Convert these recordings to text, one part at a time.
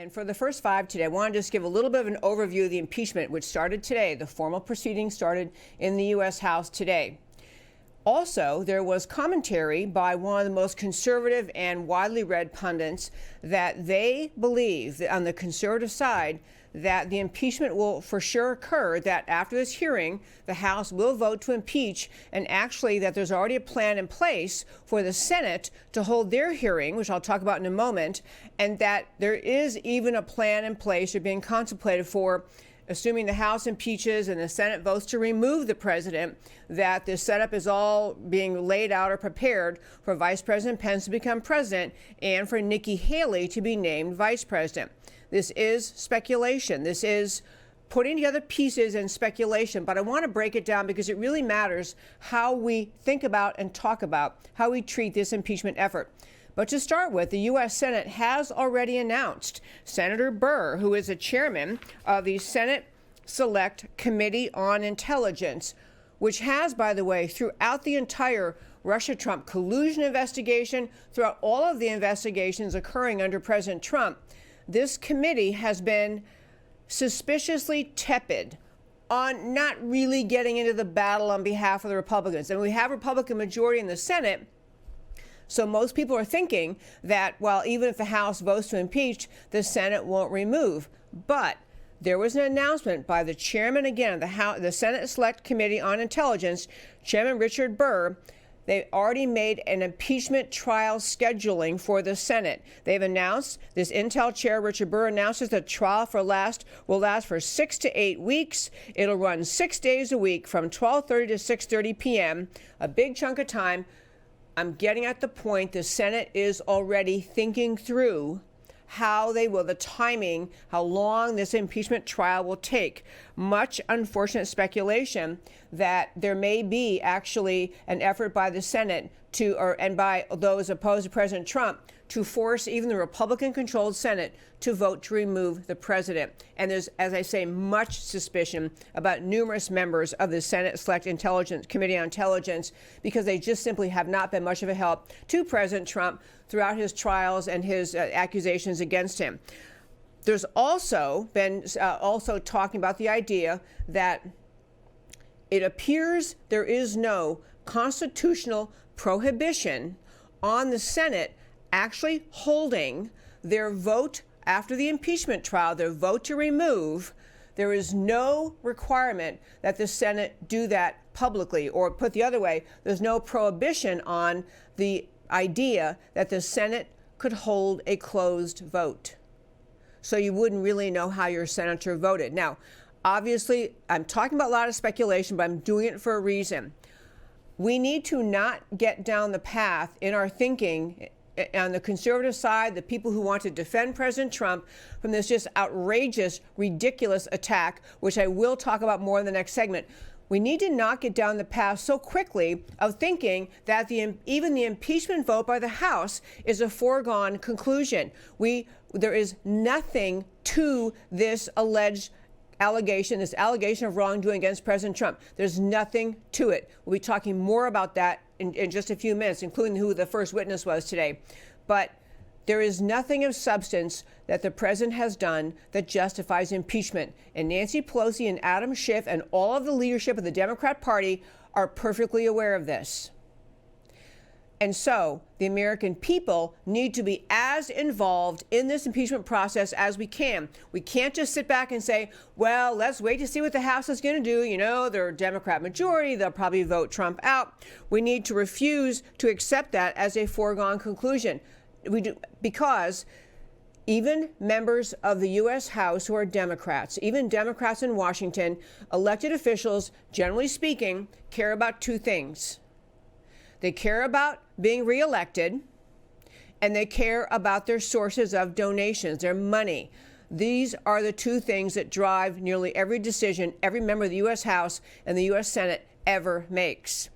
And for the first five today, I want to just give a little bit of an overview of the impeachment, which started today. The formal proceedings started in the U.S. House today. Also, there was commentary by one of the most conservative and widely read pundits that they believe that on the conservative side that the impeachment will for sure occur, that after this hearing, the House will vote to impeach, and actually that there's already a plan in place for the Senate to hold their hearing, which I'll talk about in a moment, and that there is even a plan in place or being contemplated for, assuming the House impeaches and the Senate votes to remove the president, that the setup is all being laid out or prepared for Vice President Pence to become president and for Nikki Haley to be named vice president. This is speculation. This is putting together pieces and speculation, but I want to break it down because it really matters how we think about and talk about how we treat this impeachment effort. But to start with, the U.S. Senate has already announced Senator Burr, who is a chairman of the Senate Select Committee on Intelligence, which has, by the way, throughout the entire Russia-Trump collusion investigation, throughout all of the investigations occurring under President Trump, this committee has been suspiciously tepid on not really getting into the battle on behalf of the Republicans. And we have a Republican majority in the Senate, so most people are thinking that, well, even if the House votes to impeach, the Senate won't remove. But there was an announcement by the chairman, again, of the Senate Select Committee on Intelligence, Chairman Richard Burr. They already made an impeachment trial scheduling for the Senate. They've announced, this Intel chair, Richard Burr, announces the trial will last for 6 to 8 weeks. It'll run 6 days a week from 12:30 to 6:30 p.m., a big chunk of time. I'm getting at the point the Senate is already thinking through how they will, the timing, how long this impeachment trial will take. Much unfortunate speculation that there may be actually an effort by the Senate and by those opposed to President Trump to force even the Republican-controlled Senate to vote to remove the president. And there's, as I say, much suspicion about numerous members of the Senate Select Committee on Intelligence because they just simply have not been much of a help to President Trump throughout his trials and his accusations against him. There's also been talking about the idea that it appears there is no constitutional prohibition on the Senate actually holding their vote after the impeachment trial, their vote to remove. There is no requirement that the Senate do that publicly, or put the other way, there's no prohibition on the idea that the Senate could hold a closed vote. So you wouldn't really know how your senator voted. Now, obviously, I'm talking about a lot of speculation, but I'm doing it for a reason. We need to not get down the path in our thinking on the conservative side, the people who want to defend President Trump from this just outrageous, ridiculous attack, which I will talk about more in the next segment. We need to not get down the path so quickly of thinking that even the impeachment vote by the House is a foregone conclusion. There is nothing to this alleged allegation, this allegation of wrongdoing against President Trump. There's nothing to it. We'll be talking more about that in just a few minutes, including who the first witness was today. But there is nothing of substance that the president has done that justifies impeachment. And Nancy Pelosi and Adam Schiff and all of the leadership of the Democrat Party are perfectly aware of this. And so the American people need to be as involved in this impeachment process as we can. We can't just sit back and say, well, let's wait to see what the House is going to do. You know, they're a Democrat majority. They'll probably vote Trump out. We need to refuse to accept that as a foregone conclusion. Because even members of the U.S. House who are Democrats, even Democrats in Washington, elected officials, generally speaking, care about two things. They care about being reelected, and they care about their sources of donations, their money. These are the two things that drive nearly every decision every member of the U.S. House and the U.S. Senate ever makes.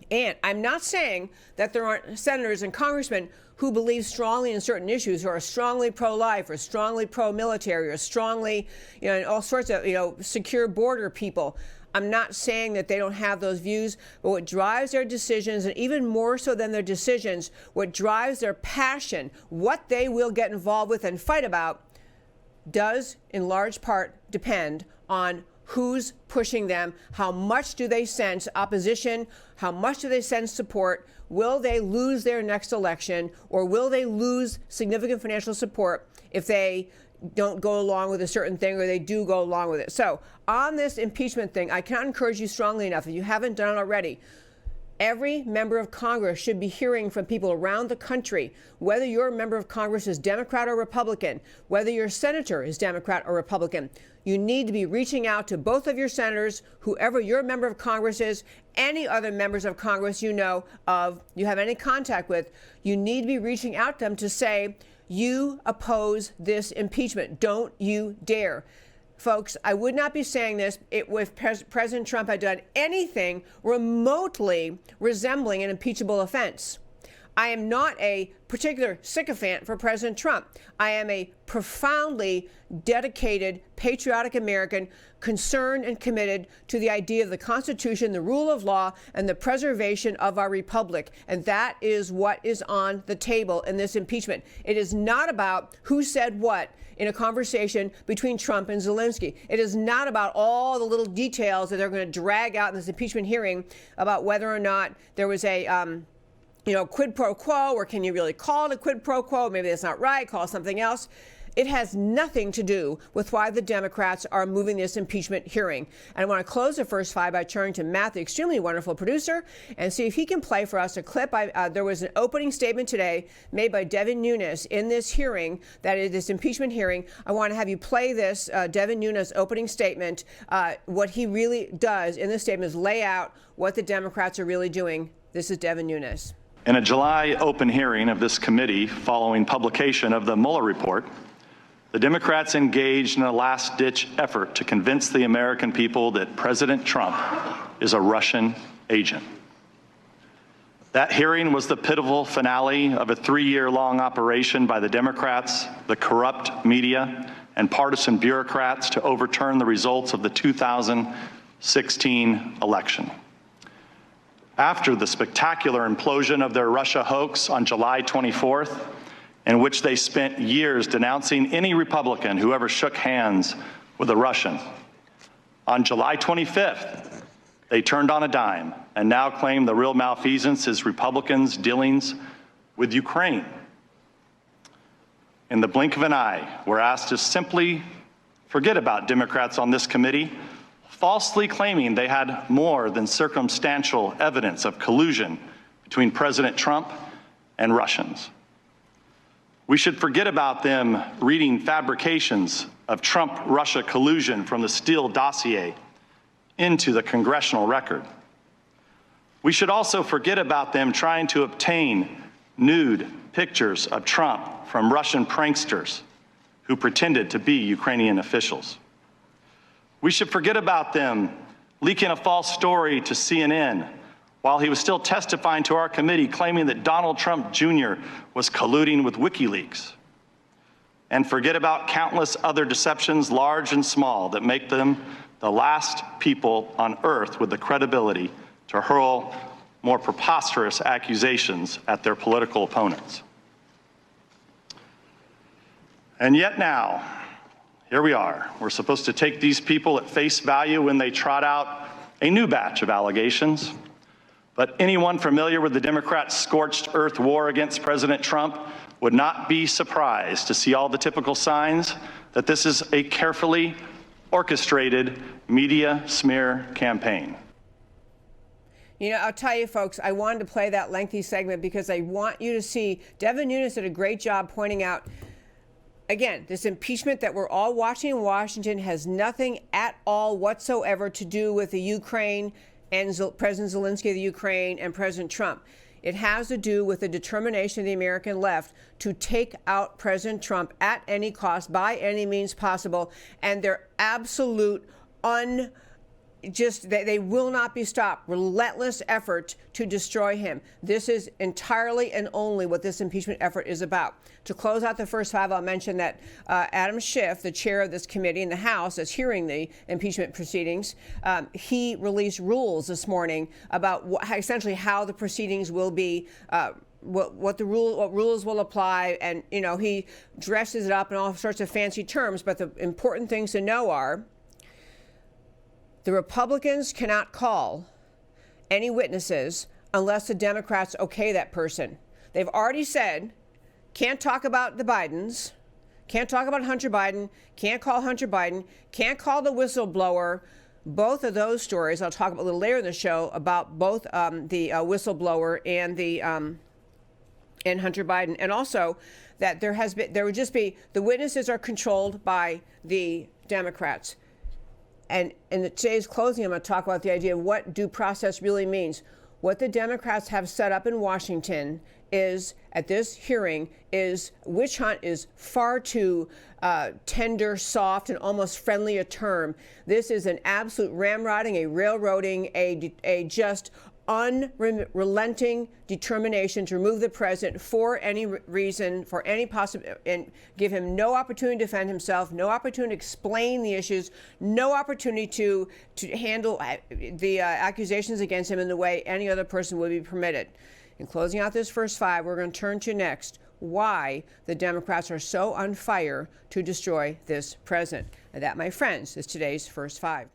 And I'm not saying that there aren't senators and congressmen who believe strongly in certain issues, who are strongly pro-life or strongly pro-military or strongly, all sorts of, secure border people. I'm not saying that they don't have those views, but what drives their decisions, and even more so than their decisions, what drives their passion, what they will get involved with and fight about, does in large part depend on who's pushing them, how much do they sense opposition, how much do they sense support, will they lose their next election, or will they lose significant financial support if they don't go along with a certain thing or they do go along with it. So on this impeachment thing, I cannot encourage you strongly enough, if you haven't done it already, every member of Congress should be hearing from people around the country, whether your member of Congress is Democrat or Republican, whether your senator is Democrat or Republican. You need to be reaching out to both of your senators, whoever your member of Congress is, any other members of Congress you know of, you have any contact with. You need to be reaching out to them to say, you oppose this impeachment. Don't you dare. Folks, I would not be saying this if President Trump had done anything remotely resembling an impeachable offense. I am not a particular sycophant for President Trump. I am a profoundly dedicated, patriotic American, concerned and committed to the idea of the Constitution, the rule of law, and the preservation of our republic. And that is what is on the table in this impeachment. It is not about who said what in a conversation between Trump and Zelensky. It is not about all the little details that they're going to drag out in this impeachment hearing about whether or not there was a quid pro quo, or can you really call it a quid pro quo? Maybe that's not right. Call it something else. It has nothing to do with why the Democrats are moving this impeachment hearing. And I want to close the first five by turning to Matt, the extremely wonderful producer, and see if he can play for us a clip. There was an opening statement today made by Devin Nunes in this hearing, that is this impeachment hearing. I want to have you play this Devin Nunes opening statement. What he really does in this statement is lay out what the Democrats are really doing. This is Devin Nunes. In a July open hearing of this committee following publication of the Mueller report, the Democrats engaged in a last-ditch effort to convince the American people that President Trump is a Russian agent. That hearing was the pivotal finale of a 3-year-long operation by the Democrats, the corrupt media, and partisan bureaucrats to overturn the results of the 2016 election. After the spectacular implosion of their Russia hoax on July 24th, in which they spent years denouncing any Republican who ever shook hands with a Russian, on July 25th, they turned on a dime and now claim the real malfeasance is Republicans' dealings with Ukraine. In the blink of an eye, we're asked to simply forget about Democrats on this committee, falsely claiming they had more than circumstantial evidence of collusion between President Trump and Russians. We should forget about them reading fabrications of Trump-Russia collusion from the Steele dossier into the congressional record. We should also forget about them trying to obtain nude pictures of Trump from Russian pranksters who pretended to be Ukrainian officials. We should forget about them leaking a false story to CNN while he was still testifying to our committee, claiming that Donald Trump Jr. was colluding with WikiLeaks. And forget about countless other deceptions, large and small, that make them the last people on earth with the credibility to hurl more preposterous accusations at their political opponents. And yet now, here we are. We're supposed to take these people at face value when they trot out a new batch of allegations. But anyone familiar with the Democrats' scorched earth war against President Trump would not be surprised to see all the typical signs that this is a carefully orchestrated media smear campaign. You know, I'll tell you, folks, I wanted to play that lengthy segment because I want you to see Devin Nunes did a great job pointing out, again, this impeachment that we're all watching in Washington has nothing at all whatsoever to do with the Ukraine and President Zelensky of the Ukraine and President Trump. It has to do with the determination of the American left to take out President Trump at any cost, by any means possible, and their absolute they will not be stopped, relentless effort to destroy him. This is entirely and only what this impeachment effort is about. To close out the first five, I'll mention that Adam Schiff, the chair of this committee in the House that's hearing the impeachment proceedings, he released rules this morning about essentially how the proceedings will be what rules will apply, and he dresses it up in all sorts of fancy terms. But the important things to know are the Republicans cannot call any witnesses unless the Democrats okay that person. They've already said can't talk about the Bidens, can't talk about Hunter Biden, can't call Hunter Biden, can't call the whistleblower. Both of those stories I'll talk about a little later in the show about both the whistleblower and Hunter Biden, and also that there would just be the witnesses are controlled by the Democrats. And in today's closing, I'm going to talk about the idea of what due process really means. What the Democrats have set up in Washington is, at this hearing, is witch hunt is far too tender, soft, and almost friendly a term. This is an absolute ramrodding, a railroading, a just unrelenting determination to remove the president for any reason, for any possible, and give him no opportunity to defend himself, no opportunity to explain the issues, no opportunity to handle the accusations against him in the way any other person would be permitted. In closing out this first five, we're going to turn to next why the Democrats are so on fire to destroy this president. And that, my friends, is today's first five.